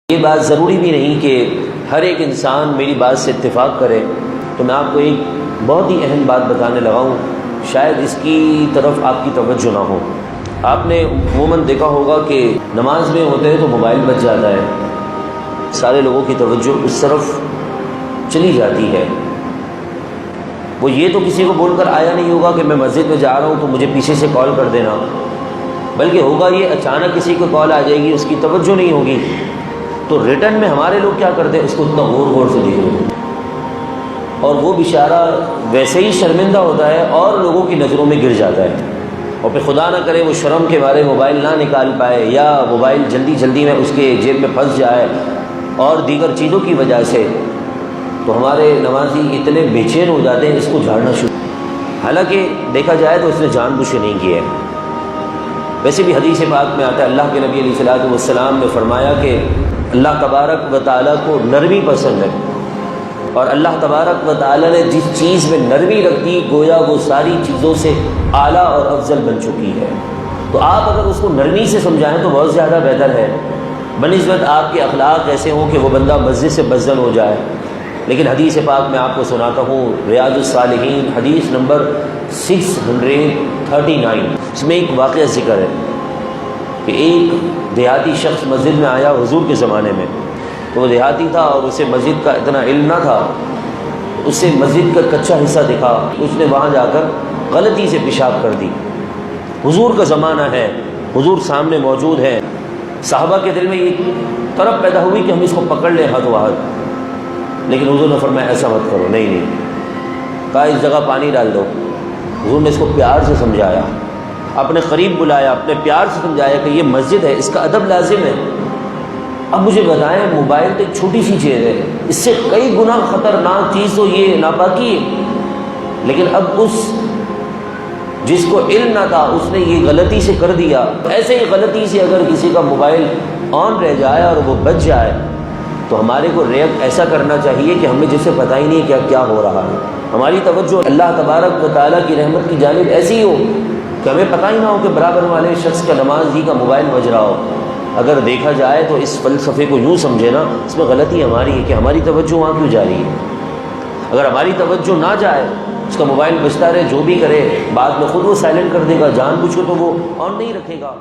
یہ بات ضروری بھی نہیں کہ ہر ایک انسان میری بات سے اتفاق کرے، تو میں آپ کو ایک بہت ہی اہم بات بتانے لگا ہوں، شاید اس کی طرف آپ کی توجہ نہ ہو۔ آپ نے عموماً دیکھا ہوگا کہ نماز میں ہوتے ہیں تو موبائل بج جاتا ہے، سارے لوگوں کی توجہ اس طرف چلی جاتی ہے۔ وہ یہ تو کسی کو بول کر آیا نہیں ہوگا کہ میں مسجد میں جا رہا ہوں تو مجھے پیچھے سے کال کر دینا، بلکہ ہوگا یہ اچانک کسی کو کال آ جائے گی، اس کی توجہ نہیں ہوگی، تو ریٹرن میں ہمارے لوگ کیا کرتے ہیں، اس کو اتنا غور سے دیکھ رہے ہیں، اور وہ بیچارہ ویسے ہی شرمندہ ہوتا ہے اور لوگوں کی نظروں میں گر جاتا ہے، اور پھر خدا نہ کرے وہ شرم کے مارے موبائل نہ نکال پائے، یا موبائل جلدی میں اس کے جیب میں پھنس جائے اور دیگر چیزوں کی وجہ سے، تو ہمارے نمازی اتنے بے چین ہو جاتے ہیں اس کو جھاڑنا شروع، حالانکہ دیکھا جائے تو اس نے جان بوجھ کے نہیں کیا ہے۔ ویسے بھی حدیث پاک میں آتا ہے، اللہ کے نبی علیہ الصلوۃ والسلام نے فرمایا کہ اللہ تبارک و تعالیٰ کو نرمی پسند ہے، اور اللہ تبارک و تعالیٰ نے جس چیز میں نرمی رکھ دی گویا وہ ساری چیزوں سے اعلیٰ اور افضل بن چکی ہے، تو آپ اگر اس کو نرمی سے سمجھائیں تو بہت زیادہ بہتر ہے، بنسبت آپ کے اخلاق ایسے ہوں کہ وہ بندہ مسجد سے بدزن ہو جائے۔ لیکن حدیث پاک میں آپ کو سناتا ہوں، ریاض الصالحین حدیث نمبر 639، اس میں ایک واقعہ ذکر ہے کہ ایک دیہاتی شخص مسجد میں آیا حضور کے زمانے میں، تو وہ دیہاتی تھا اور اسے مسجد کا اتنا علم نہ تھا، اسے مسجد کا کچا حصہ دکھا، اس نے وہاں جا کر غلطی سے پیشاب کر دی۔ حضور کا زمانہ ہے، حضور سامنے موجود ہے، صحابہ کے دل میں یہ طرف پیدا ہوئی کہ ہم اس کو پکڑ لیں ہاتھ و ہاتھ، لیکن حضور نے فرمایا ایسا مت کرو، نہیں، کہا اس جگہ پانی ڈال دو۔ حضور نے اس کو پیار سے سمجھایا، اپنے قریب بلایا، اپنے پیار سے سمجھایا کہ یہ مسجد ہے، اس کا ادب لازم ہے۔ اب مجھے بتائیں، موبائل تو ایک چھوٹی سی چیز ہے، اس سے کئی گنا خطرناک چیز تو یہ ناپاکی ہے، لیکن اب اس جس کو علم نہ تھا اس نے یہ غلطی سے کر دیا۔ ایسے ہی غلطی سے اگر کسی کا موبائل آن رہ جائے اور وہ بچ جائے تو ہمارے کو ریئیکٹ ایسا کرنا چاہیے کہ ہمیں جسے پتہ ہی نہیں کیا ہو رہا ہے، ہماری توجہ اللہ تبارک و تعالیٰ کی رحمت کی جانب ایسی ہو کہ ہمیں پتہ ہی نہ ہو کہ برابر والے شخص کا نماز ہی کا موبائل بج رہا ہو۔ اگر دیکھا جائے تو اس فلسفے کو یوں سمجھے نا، اس میں غلطی ہماری ہے کہ ہماری توجہ وہاں کیوں جا رہی ہے۔ اگر ہماری توجہ نہ جائے، اس کا موبائل بجتا رہے، جو بھی کرے، بعد میں خود وہ سائلنٹ کر دے گا، جان بوجھ کے تو وہ آن نہیں رکھے گا۔